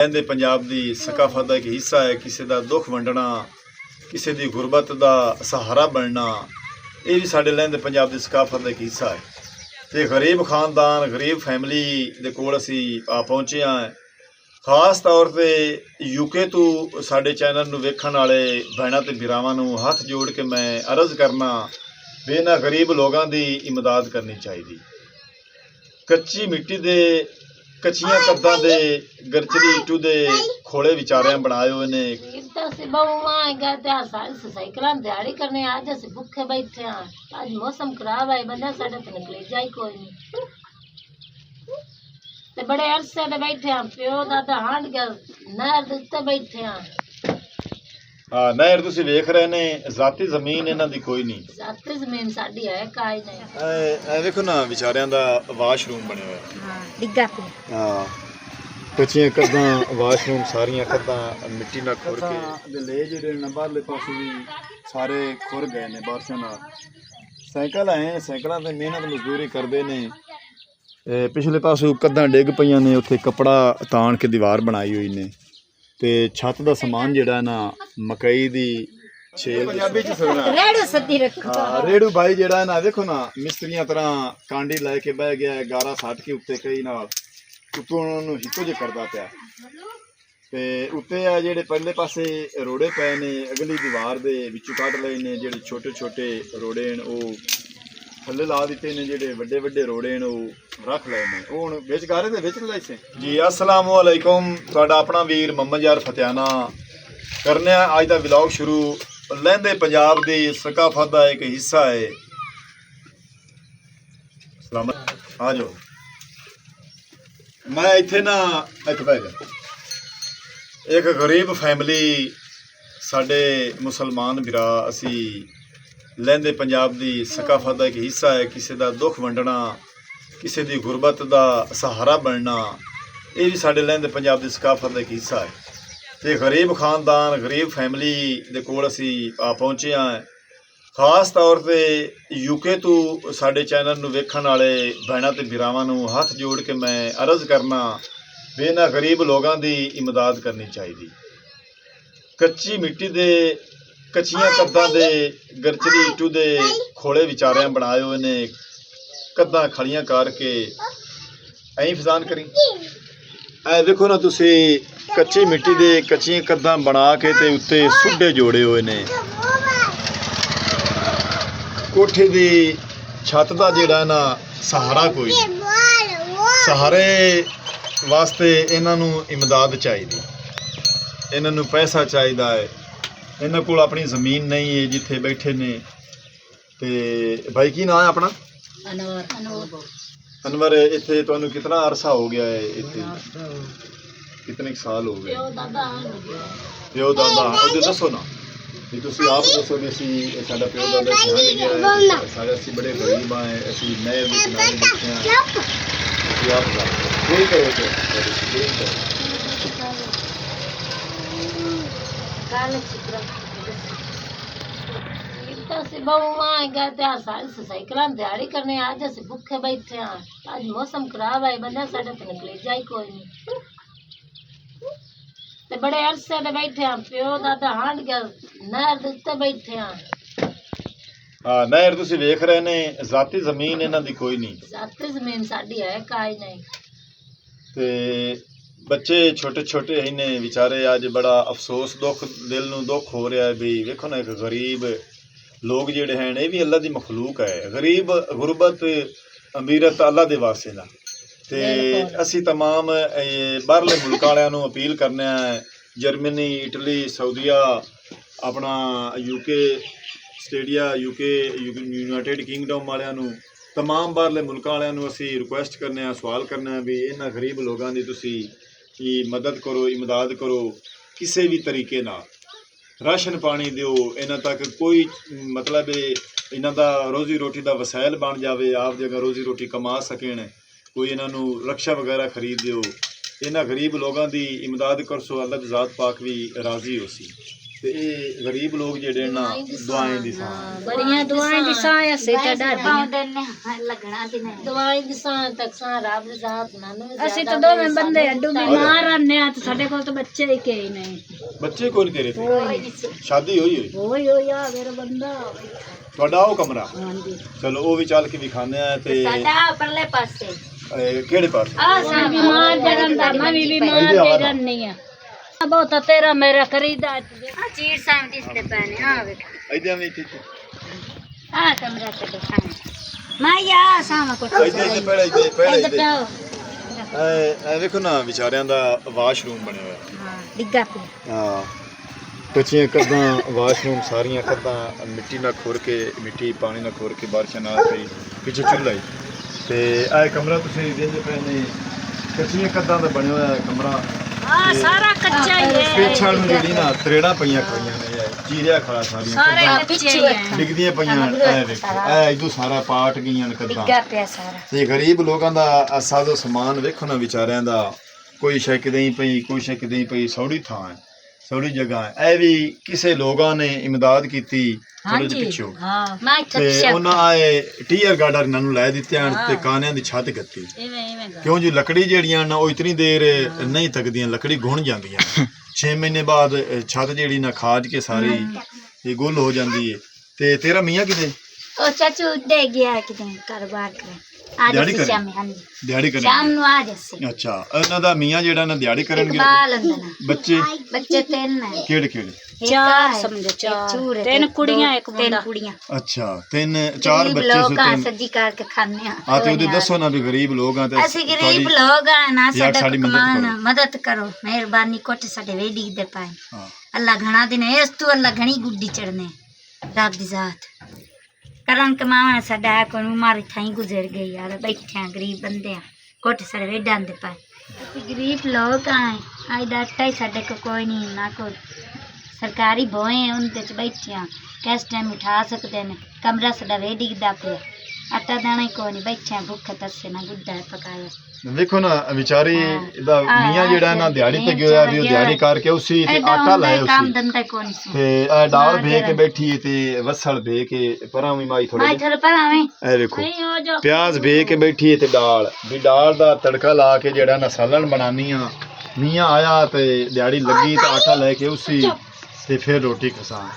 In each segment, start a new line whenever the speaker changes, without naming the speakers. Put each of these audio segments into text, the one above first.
लहंदे पंजाब की सकाफत का एक हिस्सा है। किसी का दुख वंडना, किसी की गुरबत का सहारा बनना, ये भी साढ़े लहंदे पंजाब की सकाफत का एक हिस्सा है। तो गरीब खानदान, गरीब फैमिली के कोल असी आ पहुँचे हैं। खास तौर पर यूके तो साढ़े चैनल में वेखण वाले भैनों ते भरावां नूं हथ जोड़ के मैं अर्ज करना भी इन्हां गरीब लोगों की इमदाद करनी चाहिए। कच्ची मिट्टी दे कच्चियां कद्दां दे गरचली इटू दे खोले विचारियां बनाए हुए ने।
दिहाड़ी करने आज अस भुखे बैठे हैं। आज मौसम खराब है, बंदा साडा तो निकले जाए कोई नहीं। ते बड़े अरसे दे बैठे हैं, प्यो दादा हांड गया नहर दे उत्ते बैठे हैं।
हाँ, नहर तुसीं वेख रहे ने, जाती जमीन इन्हां दी कोई नहीं।
जाती जमीन साडी है काई नहीं।
ए देखो ना विचारियां दा वाशरूम बने हुए।
हां डिग्गा पे।
हाँ, कच्चियां कद्दां वाशरूम सारियां कद्दां मिट्टी नाल खुर के दे ले जेडे न बाहरले पासे भी सारे खुर गए ने बारिशां नाल। साइकिल आए, साइकिलां ते मेहनत मजदूरी करदे ने। पिछले पासों कद्दां डिग पईयां ने, उत्थे कपड़ा ताण के दीवार बनाई हुई ने। ते छत दा समान जेड़ा ना मकई दी छेल पंजाबी च सुना
रेड़ू सदी रखो।
हाँ, रेड़ू भाई जेड़ा ना देखो ना मिस्त्रियां तरह कांडी लेके बह गया है, गारा सट के उत्ते कई नाल उत्तों उन्होंने हिक्को जे करदा पिया। ते उत्ते आ जेड़े पहले पासे रोड़े पे ने, अगली दीवार दे विचों कढ लए ने। जेड़े छोटे छोटे रोड़े न ओ थल्ले ला दिते ने, जेड़े वड्डे वड्डे रोड़े न ओ रख लए ने। ओ हुण विच गारे दे विच लाए से जी। अस्सलाम वालेकुम, तुहाडा अपना वीर मोहम्मद यार फतियाना करने अज दा व्लॉग शुरू। लहंदे पंजाब दी सकाफत का एक हिस्सा है। आ जाओ, मैं इत्थे ना इत्थे बह जा। एक गरीब फैमिली साडे मुसलमान भरा असी लहंदे पंजाब की सकाफत का एक हिस्सा है। किसी का दुख वंडना, किसी की गुरबत का सहारा बनना, ये भी साढ़े लहंदे पंजाब की सकाफत का एक हिस्सा है। तो गरीब खानदान, गरीब फैमिली के कोल असी आ पहुँचे हैं। खास तौर पर यूके तो साढ़े चैनल में वेखण वाले भैनों ते भरावां नूं हथ जोड़ के मैं अर्ज करना भी इन्हां गरीब लोगों की इमदाद करनी चाहिए। कच्ची मिट्टी दे कच्चियां कद्दां दे गरचली इटू दे खोले विचारियां बनाए हुए ने। कद्दां खड़ियां करके ऐं फिजान करी ऐ देखो ना तुसी, कच्ची मिट्टी दे कच्चियां कद्दां बना के ते उत्ते सुड्डे जोड़े हुए ने। कोठे दी छत दा जेड़ा ना सहारा कोई सहारे वास्ते इन्हां नूं इमदाद चाहिदी, इन्हां नूं पैसा चाहिदा है। इन्हां कोल अपनी ज़मीन नहीं है जिथे बैठे ने। ते भाई की नाम है अपना?
अनवर।
अनवर, इत्थे तुहानू कितना अरसा हो गया है? इत्थे कितने साल हो गए? प्यो दादा ओदे दसो ना, भी तुसी आप दसो भी असी साडा प्यो दादा ध्यान गया है, सारे असी बड़े गरीब हैं, असी नहर दे किनारे बैठे हैं। असी आप ठीक है ठीक है।
दिहाड़ी करने आज अस भुखे बैठे हैं। आज मौसम खराब है, बंदा साडा तो निकले जाए कोई नहीं। ते बड़े अरसे दे बैठे हैं, प्यो दादा हांड गया नहर दे उत्ते बैठे हैं।
हाँ, नहर तुसी वेख रहे ने, जाती जमीन इन्हां दी कोई नहीं।
जाती जमीन साडी है काई नहीं।
ते बच्चे छोटे छोटे ही ने बेचारे। अज बड़ा अफसोस, दुख दिल नूं दुख हो रहा है भी वेखो ना, एक गरीब लोग जिहड़े हैं ये भी अल्लाह दी मखलूक है। गरीब गुरबत अमीरत अल्लाह दे वास्ते ना। ते असी तमाम बाहरले मुल्क वालियां नूं अपील करने हैं, जर्मनी, इटली, सऊदीया, अपना UK, Australia, UK, United Kingdom वालियां नूं, तमाम बाहरले मुल्क वालियां नूं असी रिक्वेस्ट करने हैं, सवाल करने हैं भी इन्हां गरीब लोगों की तुसी मदद करो, इमदाद करो किसी भी तरीके नाल। राशन पानी दिओ इन्हां तक, कोई मतलब इन्हां दा रोज़ी रोटी का वसाइल बन जाए, आप जगह रोज़ी रोटी कमा सकें। कोई इन्हां नूं रक्षा वगैरह खरीद दिओ, इन्हां गरीब लोगों की इमदाद करसो, अल्लाह दी ज़ात पाक भी राज़ी हो सी। ਤੇ ਇਹ ਗਰੀਬ ਲੋਕ ਜਿਹੜੇ ਨਾ ਦੁਆਵਾਂ ਦੀ ਸਾਂ
ਬੜੀਆਂ ਦੁਆਵਾਂ ਦੀ ਸਾਂ ਅਸੀਂ ਤਾਂ
ਪਾਉਂਦੇ ਨੇ ਲੱਗਣਾ ਤੇ ਨਹੀਂ
ਦੁਆਵਾਂ ਦੀ ਸਾਂ ਤੱਕ ਸਾਂ ਰੱਬ ਦੀ ਜ਼ਾਤ ਨਾਨੂੰ
ਅਸੀਂ ਤਾਂ ਦੋਵੇਂ ਬੰਦੇ ਅੱਡੂ ਬਿਮਾਰ ਆਨੇ ਆ ਤੇ ਸਾਡੇ ਕੋਲ ਤਾਂ ਬੱਚੇ ਹੀ ਕੋਈ ਨਹੀਂ
ਬੱਚੇ ਕੋਲ ਤੇਰੇ ਤੇ ਸ਼ਾਦੀ ਹੋਈ
ਹੋਈ ਆ ਮੇਰਾ ਬੰਦਾ
ਤੁਹਾਡਾ ਉਹ ਕਮਰਾ
ਹਾਂਜੀ
ਚਲੋ ਉਹ ਵੀ ਚੱਲ ਕੇ ਵਿਖਾਉਂਦੇ ਆ ਤੇ
ਸਾਡਾ ਪਰਲੇ ਪਾਸੇ
ਕਿਹੜੇ ਪਾਸੇ
ਆ ਸਾ ਬਿਮਾਰ ਜਰਨ ਦਾ ਮੈਂ ਵੀ ਬਿਮਾਰ ਜਰਨ ਨਹੀਂ ਆ ਬਹੁਤ ਤੇਰਾ ਮੇਰਾ ਖਰੀਦਾ ਆ ਚੀਰ ਸਾਮ ਦਿਸ ਤੇ ਪੈਨੇ ਆ ਵੇਖ
ਇਦਾਂ ਵੀ ਇੱਥੇ
ਆ ਕਮਰਾ ਤੇ ਦਿਖਾਣਾ ਮੈਂ ਯਾ ਸਾਮ ਕੋ
ਇੱਥੇ ਪਹਿਲਾਂ
ਇੱਧਰ ਜਾਓ
ਇਹ ਵੇਖੋ ਨਾ ਵਿਚਾਰਿਆਂ ਦਾ ਵਾਸ਼ਰੂਮ ਬਣਿਆ ਹੋਇਆ
ਹਾਂ ਡਿੱਗਾ ਪਿਆ
ਹਾਂ ਕੱਚੀਆਂ ਕੰਧਾਂ ਵਾਸ਼ਰੂਮ ਸਾਰੀਆਂ ਕੰਧਾਂ ਮਿੱਟੀ ਨਾਲ ਖੋਰ ਕੇ ਮਿੱਟੀ ਪਾਣੀ ਨਾਲ ਖੋਰ ਕੇ ਬਾਰਿਸ਼ਾਂ ਨਾਲ ਪਈ ਪਿੱਛੇ ਚੁੱਲ੍ਹਾ ਹੀ ਤੇ ਇਹ ਕਮਰਾ ਤੁਸੀਂ ਦੇਖਦੇ ਪਏ ਨੇ ਕੱਚੀਆਂ ਕੰਧਾਂ ਦਾ ਬਣਿਆ ਹੋਇਆ ਕਮਰਾ
ਆ ਸਾਰਾ ਕੱਚਾ ਹੀ ਹੈ
ਪਿੱਛੇ ਨੂੰ ਜਿਹੜੀ ਨਾ ਤਰੇੜਾਂ ਪਈਆਂ ਖੜੀਆਂ ਨੇ ਇਹ ਚੀਰਿਆ ਖੜਾ ਸਾਰੀਆਂ
ਸਾਰੇ
ਕੰਧਾਂ
ਪਿੱਛੇ ਹੀ ਹੈ
ਡਿੱਗਦੀਆਂ ਪਈਆਂ ਇਹ ਵੇਖੋ ਇਹ ਇਦੋਂ ਸਾਰਾ ਪਾਟ ਗਈਆਂ ਨੇ ਕੰਧਾਂ
ਡਿੱਗਾ ਪਿਆ ਸਾਰਾ
ਤੇ ਗਰੀਬ ਲੋਕਾਂ ਦਾ ਸਾਜ਼ੋ ਸਮਾਨ ਵੇਖੋ ਨਾ ਵਿਚਾਰਿਆਂ ਦਾ ਕੋਈ ਸ਼ੈ ਕਿਤੇ ਹੀ ਪਈ ਕੋਈ ਸ਼ੈ ਕਿਤੇ ਹੀ ਪਈ ਸੌੜੀ ਥਾਂ ਹੈ ਸੌੜੀ ਜਗ੍ਹਾ ਹੈ ਇਹ ਵੀ ਕਿਸੇ ਲੋਕਾਂ ਨੇ ਇਮਦਾਦ ਕੀਤੀ ਥੋੜੇ ਜਿਹੇ ਪਿੱਛੋਂ
ਹਾਂ ਮੈਂ
ਤੇ ਉਹਨਾਂ ਆਏ ਟੀਅਰ ਗਾਰਡਰ ਇਹਨਾਂ ਨੂੰ ਲੈ ਦਿੱਤੇ ਹਨ ਤੇ ਕਾਨਿਆਂ ਦੀ ਛੱਤ ਗੱਤੀ
ਇਵੇਂ
ਕਿਉਂ ਜੀ ਲੱਕੜੀ ਜਿਹੜੀਆਂ ਨਾ ਉਹ ਇਤਨੀ ਦੇਰ ਨਹੀਂ ਤੱਕਦੀਆਂ ਲੱਕੜੀ ਗੁਣ ਜਾਂਦੀਆਂ 6 ਮਹੀਨੇ ਬਾਅਦ ਛੱਤ ਜਿਹੜੀ ਨਾ ਖਾਜ ਕੇ ਸਾਰੀ ਇਹ ਗੁੱਲ ਹੋ ਜਾਂਦੀ ਹੈ ਤੇ ਤੇਰਾ ਮੀਆਂ ਕਿਤੇ
ਉਹ ਚਾਚੂ ਦੇ ਗਿਆ ਕਿਤੇ ਕਾਰੋਬਾਰ ਕਰੇ ਆ
ਦਿਹਾੜੀ
ਜਾ
ਕਰੇ?
ਸ਼ਾਮ ਹਾਂਜੀ
ਦਿਹਾੜੀ ਕਰਨ
ਸ਼ਾਮ ਨੂੰ ਆ ਜਾਸੇ
ਅੱਛਾ ਇਹਨਾਂ ਦਾ ਮੀਆਂ ਜਿਹੜਾ ਨਾ ਦਿਹਾੜੀ ਕਰਨਗੇ
ਬਾਲ ਅੰਦਨਾ
ਬੱਚੇ
ਬੱਚੇ ਤਿੰਨ ਹੈ
ਕਿਹੜੇ ਕਿਹੜੇ
ਚਾਰ ਸਮਝੋ ਚਾਰ ਤਿੰਨ ਕੁੜੀਆਂ ਇੱਕ ਮੁੰਡਾ ਤਿੰਨ ਕੁੜੀਆਂ
ਅੱਛਾ ਤਿੰਨ ਚਾਰ ਬੱਚੇ
ਲੋਕਾਂ
ਸੁੱਤੇ
ਸੱਜੀ ਕਰਕੇ ਖਾਂਦੇ ਆ
ਆ ਤੇ ਉਹਦੇ ਦੱਸੋ ਨਾ ਵੀ ਗਰੀਬ ਲੋਕ ਆ ਤੇ
ਅਸੀਂ ਗਰੀਬ ਲੋਕ ਆ ਨਾ
ਯਾਰ
ਸਾਡਾ
ਸਾਡੀ ਮਦਦ
ਕਮਾਨ
ਕਰੋ।
ਮਦਦ ਕਰੋ ਮਿਹਰਬਾਨੀ ਕੋਟ ਸਾਡੇ ਵੇਡੀ ਦੇ ਪਾਏ
ਹਾਂ
ਅੱਲਾ ਘਣਾ ਦਿਨ ਇਸ ਤੋਂ ਅੱਲਾ ਘਣੀ ਗੁੱਡੀ ਚੜਨੇ ਰੱਬ ਦੀ ਜ਼ਾਤ ਕਰਨ ਕਮਾਵਣ ਸਾਡਾ ਕੋਈ ਮਾਰੀ ਥਾਈ ਗੁਜ਼ਰ ਗਈ ਯਾਰ ਬੈਠੇ ਆ ਗਰੀਬ ਬੰਦੇ ਆ ਕੋਟ ਸਾਡੇ ਵੇਡਾਂ ਦੇ ਪਾਏ ਅਸੀਂ ਗਰੀਬ ਲੋਕ ਆ ਆਈ ਦਾ ਟਾਈ ਸਾਡੇ ਕੋ ਕੋਈ ਨਹੀਂ ਨਾ ਕੋਈ ਸਰਕਾਰੀ ਭੋਏ ਉਹਦੇ ਚ ਬੈਠੇ ਆ ਕਿਸ ਟਾਈਮ ਉਠਾ ਸਕਦੇ ਨੇ ਕਮਰਾ ਸਾਡਾ ਵੇਡੀ ਦਾ ਪਿਆ ਆਟਾ ਦਾਣਾ ਹੀ ਕੋਈ ਨਹੀਂ ਬੈਠੇ ਆ ਭੁੱਖ ਤਰਸੇ ਨਾ ਗੁੱਡਾ ਪਕਾਇਆ
ਵੇਖੋ ਨਾ ਵਿਚਾਰੀ ਇਹਦਾ ਮੀਆਂ ਜਿਹੜਾ ਨਾ ਦਿਹਾੜੀ ਤੇ ਗਿਆ ਵੀ ਉਹ ਦਿਹਾੜੀ ਕਰਕੇ ਉਸੇ ਤੇ ਆਟਾ ਲਾਇਆ
ਕੰਮ
ਉਸੇ
ਦੰਦਾ ਕੋਈ ਨਹੀਂ
ਤੇ ਇਹ ਡਾਲ ਭੇ ਕੇ ਬੈਠੀ ਹੈ ਤੇ ਵਸਲ ਭੇ ਕੇ ਪਰਾਂ ਵੀ ਮਾਈ ਥੋੜੇ
ਮੈਂ ਥਰ ਪਰ ਆਵੇਂ
ਇਹ ਵੇਖੋ
ਨਹੀਂ ਹੋ ਜਾ
ਪਿਆਜ਼ ਭੇ ਕੇ ਬੈਠੀ ਹੈ ਤੇ ਦਾਲ ਦਾ ਤੜਕਾ ਲਾ ਕੇ ਜਿਹੜਾ ਨਾ ਸਾਲਣ ਬਣਾਨੀ ਆ ਮੀਆਂ ਆਇਆ ਤੇ ਦਿਹਾੜੀ ਲੱਗੀ ਤੇ ਆਟਾ ਲੈ ਕੇ ਉਸੇ ਤੇ ਫਿਰ ਰੋਟੀ ਖਸਾ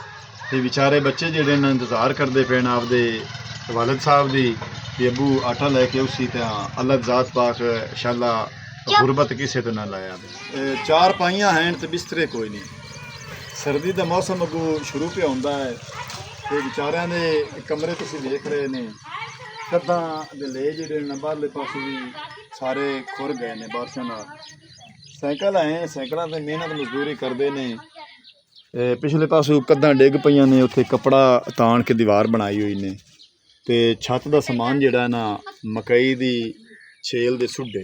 ਤੇ ਵਿਚਾਰੇ ਬੱਚੇ ਜਿਹੜੇ ਨਾ ਇੰਤਜ਼ਾਰ ਕਰਦੇ ਪਏ ਨੇ ਆਪਦੇ ਵਾਲਿਦ ਸਾਹਿਬ ਦੀ ਵੀ ਅੱਬੂ ਆਟਾ ਲੈ ਕੇ ਉਸੀ ਤੇ ਅੱਲਾਹ ਜ਼ਾਤ ਪਾਕ ਇਨਸ਼ਾਅੱਲਾ ਗੁਰਬਤ ਕਿਸੇ ਤੋਂ ਨਾ ਲਾਇਆ ਚਾਰ ਪਾਈਆਂ ਹਨ ਤੇ ਬਿਸਤਰੇ ਕੋਈ ਨਹੀਂ ਸਰਦੀ ਦਾ ਮੌਸਮ ਅੱਗੋਂ ਸ਼ੁਰੂ ਪਿਆ ਹੁੰਦਾ ਹੈ ਤੇ ਵਿਚਾਰਿਆਂ ਦੇ ਕਮਰੇ ਤੁਸੀਂ ਵੇਖ ਰਹੇ ਨੇ ਕੰਧਾਂ ਦੇ ਲੈ ਜਿਹੜੇ ਨੇ ਬਾਹਰਲੇ ਪਾਸੇ ਵੀ ਸਾਰੇ ਖੁਰ ਗਏ ਨੇ ਬਾਰਿਸ਼ਾਂ ਨਾਲ ਸਾਈਕਲ ਆਏ ਸਾਈਕਲਾਂ ਤੇ ਮਿਹਨਤ ਮਜ਼ਦੂਰੀ ਕਰਦੇ ਨੇ ਪਿਛਲੇ ਪਾਸੋਂ ਕੰਧਾਂ ਡਿੱਗ ਪਈਆਂ ਨੇ ਉੱਥੇ ਕੱਪੜਾ ਤਾਣ ਕੇ ਦੀਵਾਰ ਬਣਾਈ ਹੋਈ ਨੇ ਤੇ ਛੱਤ ਦਾ ਸਮਾਨ ਜਿਹੜਾ ਨਾ ਮਕਈ ਦੀ ਛੇਲ ਦੇ ਸੁੱਡੇ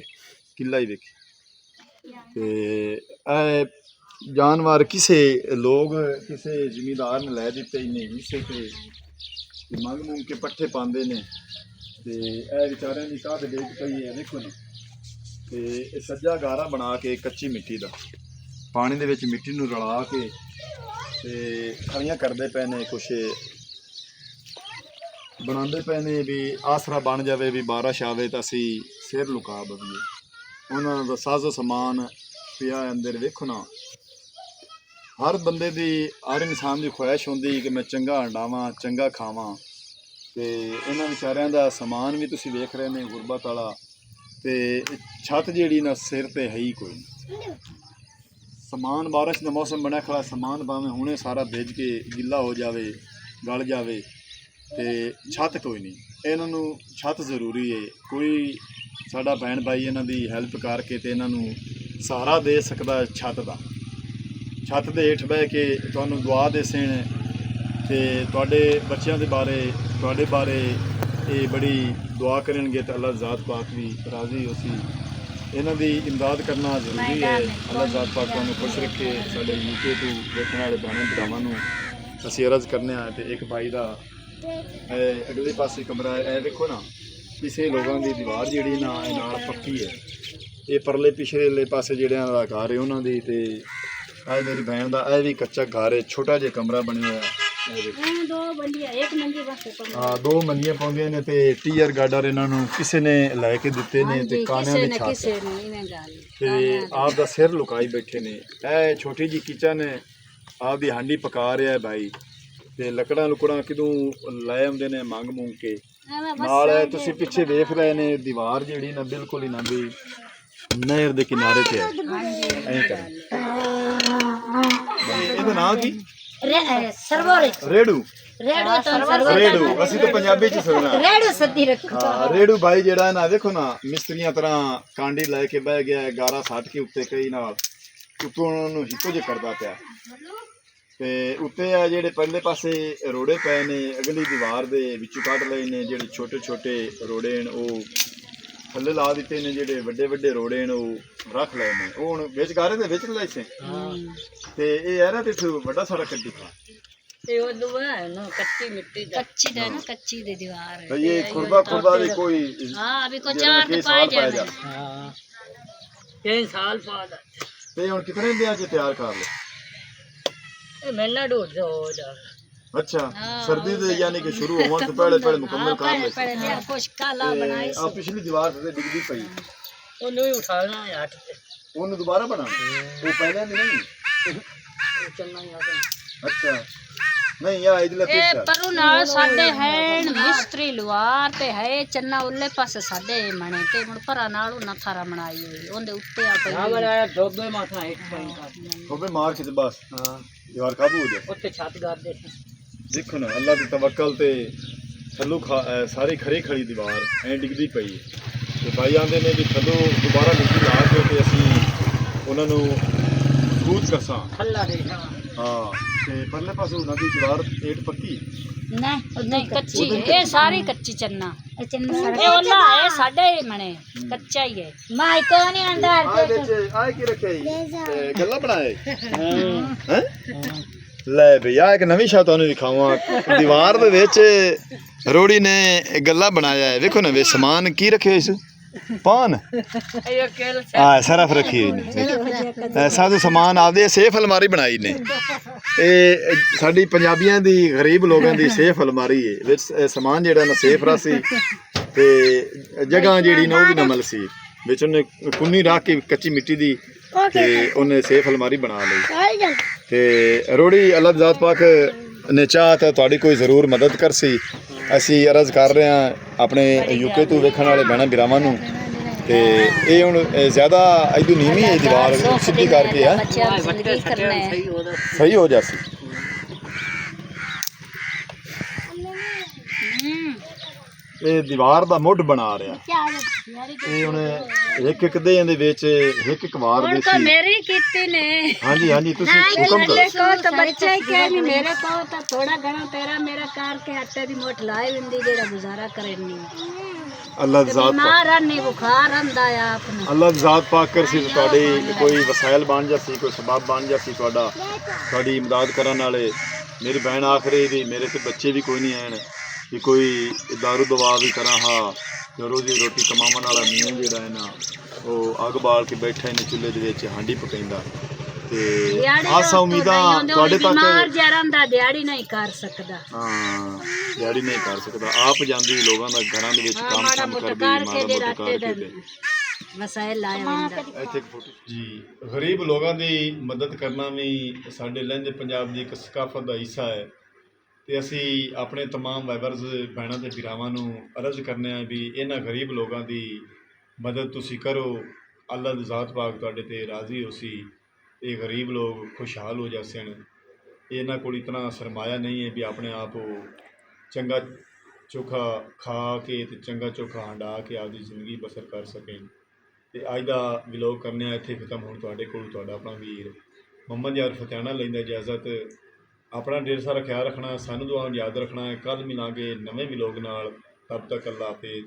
ਕਿੱਲਾ ਹੀ ਵੇਖੀ ਤੇ ਇਹ ਜਾਨਵਰ ਕਿਸੇ ਲੋਕ ਕਿਸੇ ਜ਼ਿਮੀਂਦਾਰ ਨੇ ਲੈ ਦਿੱਤੇ ਇੰਨੇ ਹਿੱਸੇ ਤੇ ਮੰਗ ਕੇ ਪੱਠੇ ਪਾਉਂਦੇ ਨੇ ਤੇ ਇਹ ਵਿਚਾਰਿਆਂ ਦੀ ਕਾਹਦੇ ਡਿੱਗ ਪਈ ਹੈ ਦੇਖੋ ਨਾ ਤੇ ਇਹ ਸੱਜਾ ਗਾਰਾ ਬਣਾ ਕੇ ਕੱਚੀ ਮਿੱਟੀ ਦਾ ਪਾਣੀ ਦੇ ਵਿੱਚ ਮਿੱਟੀ ਨੂੰ ਰਲਾ ਕੇ ਤੇ ਖੜੀਆਂ ਕਰਦੇ ਪਏ ਨੇ ਕੁਛ ਬਣਾਉਂਦੇ ਪਏ ਨੇ ਵੀ ਆਸਰਾ ਬਣ ਜਾਵੇ ਵੀ ਬਾਰਿਸ਼ ਆਵੇ ਤਾਂ ਅਸੀਂ ਸਿਰ ਲੁਕਾ ਬਵੀਏ ਉਹਨਾਂ ਦਾ ਸਾਜ਼ੋ ਸਮਾਨ ਪਿਆ ਅੰਦਰ ਵੇਖੋ ਨਾ ਹਰ ਬੰਦੇ ਦੀ ਹਰ ਇਨਸਾਨ ਦੀ ਖੁਆਇਸ਼ ਹੁੰਦੀ ਕਿ ਮੈਂ ਚੰਗਾ ਹੰਡਾਵਾਂ ਚੰਗਾ ਖਾਵਾਂ ਤੇ ਇਹਨਾਂ ਵਿਚਾਰਿਆਂ ਦਾ ਸਮਾਨ ਵੀ ਤੁਸੀਂ ਵੇਖ ਰਹੇ ਨੇ ਗੁਰਬਤ ਵਾਲਾ ਤੇ ਛੱਤ ਜਿਹੜੀ ਨਾ ਸਿਰ ਤੇ ਹੈ ਹੀ ਕੋਈ ਨਹੀਂ ਸਮਾਨ ਬਾਰਿਸ਼ ਦਾ ਮੌਸਮ ਬਣਿਆ ਖੜਾ ਸਮਾਨ ਭਾਵੇਂ ਹੁਣੇ ਸਾਰਾ ਭਿੱਜ ਕੇ ਗਿੱਲਾ ਹੋ ਜਾਵੇ ਗਲ ਜਾਵੇ ਤੇ ਛੱਤ ਕੋਈ ਨਹੀਂ ਇਹਨਾਂ ਨੂੰ ਛੱਤ ਜ਼ਰੂਰੀ ਹੈ ਕੋਈ ਸਾਡਾ ਭੈਣ ਭਾਈ ਇਹਨਾਂ ਦੀ ਹੈਲਪ ਕਰਕੇ ਤੇ ਇਹਨਾਂ ਨੂੰ ਸਹਾਰਾ ਦੇ ਸਕਦਾ ਛੱਤ ਦਾ ਛੱਤ ਦੇ ਹੇਠ ਬਹਿ ਕੇ ਤੁਹਾਨੂੰ ਦੁਆ ਦੇ ਸੇਣ ਤੇ ਤੁਹਾਡੇ ਬੱਚਿਆਂ ਦੇ ਬਾਰੇ ਤੁਹਾਡੇ ਬਾਰੇ ਇਹ ਬੜੀ ਦੁਆ ਕਰਨਗੇ ਤੇ ਅੱਲਾਹ ਜ਼ਾਤ ਪਾਕ ਵੀ ਰਾਜ਼ੀ ਹੋਸੀ ਇਹਨਾਂ ਦੀ ਇਮਦਾਦ ਕਰਨਾ ਜ਼ਰੂਰੀ ਹੈ ਅੱਲਾਹ ਜ਼ਾਤ ਪਾਕ ਤੁਹਾਨੂੰ ਖੁਸ਼ ਰੱਖੇ ਸਾਡੇ ਯੂਕੇ ਤੋਂ ਦੇਖਣ ਵਾਲੇ ਭੈਣਾਂ ਭਰਾਵਾਂ ਨੂੰ ਅਸੀਂ ਅਰਜ਼ ਕਰਨੇ ਆ ਤੇ ਇੱਕ ਭਾਈ ਦਾ ਅਗਲੇ ਪਾਸੇ ਕਮਰਾ ਇਹ ਵੇਖੋ ਨਾ ਕਿਸੇ ਲੋਕਾਂ ਦੀ ਦੀਵਾਰ ਜਿਹੜੀ ਨਾ ਇਹ ਨਾਲ ਪੱਕੀ ਹੈ ਇਹ ਪਰਲੇ ਪਿਛਲੇ ਪਾਸੇ ਜਿਹੜਿਆਂ ਦਾ ਘਰ ਹੈ ਉਹਨਾਂ ਦੀ ਤੇ ਇਹ ਮੇਰੀ ਭੈਣ ਦਾ ਇਹ ਵੀ ਕੱਚਾ ਘਰ ਹੈ, ਛੋਟਾ ਜਿਹਾ ਕਮਰਾ ਬਣਿਆ ਹੋਇਆ ਹਾਂ, 2 ਮੰਜੀਆਂ ਪਾਉਂਦੀਆਂ ਨੇ ਤੇ ਟੀਅਰ ਗਾਰਡਰ ਇਹਨਾਂ ਨੂੰ ਕਿਸੇ ਨੇ ਲੈ ਕੇ ਦਿੱਤੇ ਨੇ ਤੇ ਕਾਨਿਆਂ ਦੇ ਛੱਤ ਤੇ ਆਪ ਦਾ ਸਿਰ ਲੁਕਾਈ ਬੈਠੇ ਨੇ। ਇਹ ਛੋਟੀ ਜੀ ਕਿਚਨ ਹੈ, ਆਪ ਦੀ ਹਾਂਡੀ ਪਕਾ ਰਿਹਾ ਹੈ ਭਾਈ ਤੇ ਲੱਕੜਾਂ ਲੁਕੜਾਂ ਕਿਦੋਂ ਲੈ ਆਉਂਦੇ ਨੇ ਮੰਗ ਮੂੰਗ ਕੇ ਨਾਲ। ਤੁਸੀਂ ਪਿੱਛੇ ਵੇਖ ਰਹੇ ਨੇ ਦੀਵਾਰ ਜਿਹੜੀ ਨਾ ਬਿਲਕੁਲ ਹੀ ਨਾ ਵੀ ਨਹਿਰ ਦੇ ਕਿਨਾਰੇ ਤੇ ਹੈ। ਐਂ ਕਰ ਇਹਦਾ ਨਾਂ ਕੀ?
ਸਰਵੋਰੇ
ਰੇੜੂ।
ਰੇੜੂ
ਅਸੀਂ ਤਾਂ ਪੰਜਾਬੀ ਚ ਸੁਣਨਾ
ਰੇੜੂ ਸੱਦੀ ਰੱਖੋ।
ਹਾਂ, ਰੇੜੂ ਭਾਈ ਜਿਹੜਾ ਨਾ ਦੇਖੋ ਨਾ ਮਿਸਤਰੀਆਂ ਤਰ੍ਹਾਂ ਕਾਂਡੀ ਲੈ ਕੇ ਬਹਿ ਗਿਆ, ਗਾਰਾ ਸੱਟ ਕੇ ਉੱਤੇ ਕਈ ਨਾਲ ਉੱਤੋਂ ਉਹਨਾਂ ਨੂੰ ਹਿੱਕੋ ਜਿਹਾ ਕਰਦਾ ਪਿਆ ਤੇ ਉੱਤੇ ਆ ਜਿਹੜੇ ਪਹਿਲੇ ਪਾਸੇ ਰੋੜੇ ਪਏ ਨੇ ਅਗਲੀ ਦੀਵਾਰ ਦੇ ਵਿੱਚੋਂ ਕੱਢ ਲਏ ਨੇ। ਜਿਹੜੇ ਛੋਟੇ ਛੋਟੇ ਰੋੜੇ ਨੇ ਉਹ ਥੱਲੇ ਲਾ ਦਿੱਤੇ ਨੇ, ਜਿਹੜੇ ਵੱਡੇ ਵੱਡੇ ਰੋੜੇ ਨੇ ਉਹ ਰੱਖ ਲਏ ਨੇ। ਉਹ ਹੁਣ ਵਿੱਚ ਗਾਰੇ ਦੇ ਵਿੱਚ ਲਾਏ ਸੇ ਤੇ ਇਹ ਯਾਰ ਨਾ ਤੇ ਵੱਡਾ ਸਾਰਾ ਕੱਢੀ ਖਾ
कच्ची है ना, कच्ची दे दीवार
तो ये खुरबा खुरबा भी कोई
हाँ अभी को 4 पाए जाए।
हाँ 3 साल बाद
ते हुन कितने ब्याह च तैयार कर ले?
महीना डेढ़ हो जा।
अच्छा सर्दी दे यानी कि शुरू होने से पहले पहले मुकम्मल कर ले।
पहले मेरा कुछ काला बनाई
आ पिछली दीवार से डिगदी पई
ओनु ही उठाना है हट के
ओनु दोबारा बनाना वो पहले नहीं
चलना है।
अच्छा नहीं या इधर
ए परू नाल साडे हैन मिस्त्री लुआर ते है चन्ना उल्ले पासे साडे मणे ते मुड़ भरा नाल उना थारा बनाई होई ओंदे उत्ते आ पई।
हां बनाया डोबे माथा एक पॉइंट
डोबे मार के बस हां दीवार काबू हो जाए
उत्ते छत गाड़ दे।
देखो ना अल्लाह दी तवक्कल ते थल्लू सारी खरी खड़ी दीवार ऐ डिगदी पई ते भाई आंदे ने भी थल्लू दोबारा मिट्टी ला के ते ਅਸੀਂ ਉਹਨਾਂ ਨੂੰ ਮਜ਼ਬੂਤ ਕਰਸਾਂ
थल्ला दे।
हाँ ते परले पासे उना दी दीवार ईट पक्की
नहीं कच्ची है ये सारी कच्ची चन्ना ये ओला है साडे मणे कच्चा ही है माई को नहीं अंदर
आ बेच आए की रखे ते गल्ला बनाए हैं ले भैया एक नवी शा ਤੁਹਾਨੂੰ ਦਿਖਾਵਾਂ ਦੀਵਾਰ ਦੇ ਵਿੱਚ ਰੋੜੀ ਨੇ ਗੱਲਾ ਬਣਾਇਆ ਹੈ। ਵੇਖੋ ਨਾ ਵੇ ਸਮਾਨ ਕੀ ਰੱਖਿਆ ਇਸ पान हाँ सरफ रखी हुई ने साधु समान आपदे सेफ अलमारी बनाई ने साडी पंजाबियां दी गरीब लोगों दी सेफ अलमारी है विच समान जेड़ा ना सेफ रसी ते जगह जेड़ी ना वो भी नमल सी विच उन्हें कुन्नी रख के कच्ची मिट्टी दी ते उन्हें सेफ अलमारी बना ली ते रोड़ी अल्लाह ज़ात पाक ने चाह तो तुहाडी कोई ज़रूर मदद करसी। ਅਸੀਂ ਅਰਜ਼ ਕਰ ਰਹੇ ਹਾਂ ਆਪਣੇ ਯੂਕੇ ਤੋਂ ਵੇਖਣ ਵਾਲੇ ਭੈਣਾਂ ਵੀਰਾਵਾਂ ਨੂੰ ਤੇ ਇਹ ਹੁਣ ਜ਼ਿਆਦਾ ਇਦੋਂ ਨੀਵੀਂ ਹੈ ਦੀਵਾਰ ਸਿੱਧੀ ਕਰਕੇ ਹੈ ਸਹੀ ਹੋ ਜਾਸੀ। ਇਹ ਦੀਵਾਰ ਦਾ ਮੁੱਢ ਬਣਾ ਰਿਹਾ ਇਹ ਹੁਣ ਇੱਕ ਇੱਕ ਦੇ ਦੇ ਵਿੱਚ ਇੱਕ ਇੱਕ ਵਾਰ ਦੇ ਸੀ
मेरी कीती ने।
ਹਾਂਜੀ ਹਾਂਜੀ ਤੁਸੀਂ ਹੁਕਮ ਕਰੋ।
को तो बच्चे के नहीं मेरे को तो थोड़ा घणा तेरा मेरा कार के आटे दी मोट लाए विंदी जेड़ा गुजारा करनी
अल्लाह दी ज़ात
बीमार रहनी बुखार आंदा है आपने
अल्लाह दी ज़ात पाक कर सी ਤੁਹਾਡੀ ਕੋਈ ਵਸਾਇਲ ਬਣ ਜਾਸੀ ਕੋਈ ਸਬਬ ਬਣ ਜਾਸੀ ਤੁਹਾਡੀ ਇਮਦਾਦ ਕਰਨ ਵਾਲੇ। ਮੇਰੀ ਭੈਣ ਆਖਰੀ ਵੀ ਮੇਰੇ ਤੇ ਬੱਚੇ ਵੀ ਕੋਈ ਨਹੀਂ ਆਣ ਕਿ ਕੋਈ दारू दवा भी करा हाँ ਤੇ ਰੋਜ਼ੀ ਰੋਟੀ ਕਮਾਉਣ ਵਾਲਾ ਮੀਆਂ ਜਿਹੜਾ ਹੈ ਨਾ ਉਹ ਅੱਗ ਬਾਲ ਕੇ ਬੈਠਾ ਇਹਨੇ ਚੁੱਲ੍ਹੇ ਦੇ ਵਿੱਚ ਹਾਂਡੀ ਪਕਾਉਂਦਾ ਤੇ ਆਸਾਂ ਉਮੀਦਾਂ ਤੁਹਾਡੇ ਤੱਕ
ਬਿਮਾਰ ਜਰਾਂ ਦਾ ਦਿਹਾੜੀ ਨਹੀਂ ਕਰ ਸਕਦਾ।
ਹਾਂ ਦਿਹਾੜੀ ਨਹੀਂ ਕਰ ਸਕਦਾ ਆਪ ਜਾਂਦੀ ਲੋਕਾਂ ਦਾ ਘਰਾਂ ਦੇ ਵਿੱਚ ਕੰਮ ਕਰਦੀ ਮਾੜਾ ਮੋਟਾ ਕਰਕੇ
ਵਸਾਇਲ ਲਾਇਆ ਹੁੰਦਾ
ਇੱਥੇ ਇੱਕ ਫੋਟੋ ਜੀ। ਗਰੀਬ ਲੋਕਾਂ ਦੀ ਮਦਦ ਕਰਨਾ ਵੀ ਸਾਡੇ ਲਹਿੰਦੇ ਪੰਜਾਬ ਦੀ ਇੱਕ ਸਕਾਫਤ ਦਾ ਹਿੱਸਾ ਹੈ ਤੇ ਅਸੀਂ ਆਪਣੇ तमाम ਵਾਈਵਰਸ ਭੈਣਾਂ ਤੇ ਵੀਰਾਵਾਂ ਨੂੰ ਅਰਜ਼ ਕਰਨੇ ਆ ਵੀ ਇਹਨਾਂ ਗਰੀਬ ਲੋਕਾਂ ਦੀ ਮਦਦ ਤੁਸੀਂ ਕਰੋ। ਅੱਲਾਹ ਦੀ ਜ਼ਾਤ ਪਾਕ ਤੁਹਾਡੇ ਤੇ ਰਾਜ਼ੀ ਹੋਸੀ। ਇਹ ਗਰੀਬ ਲੋਕ ਖੁਸ਼ਹਾਲ ਹੋ ਜਾਸਣ। ਇਹਨਾਂ ਕੋਲ ਇਤਨਾ ਸਰਮਾਇਆ ਨਹੀਂ ਹੈ ਵੀ ਆਪਣੇ ਆਪ ਚੰਗਾ ਚੋਖਾ ਖਾ ਕੇ ਤੇ ਚੰਗਾ ਚੋਖਾ ਹੰਡਾ ਕੇ ਆਪਦੀ ਜ਼ਿੰਦਗੀ ਬਸਰ ਕਰ ਸਕਣ। ਤੇ ਅੱਜ ਦਾ ਵਲੌਗ ਕਰਨੇ ਆ ਇੱਥੇ ਖਤਮ। ਹੁਣ ਤੁਹਾਡੇ ਕੋਲ ਤੁਹਾਡਾ ਆਪਣਾ ਵੀਰ ਮੁਹੰਮਦ ਯਾਰ ਫਤਿਆਣਾ ਲੈਂਦਾ ਇਜਾਜ਼ਤ। अपना ढेर सारा ख्याल रखना, सानू दुआ याद रखना है। कल मिलांगे नवे व्लॉग नाल, तब तक अल्लाह हाफिज़।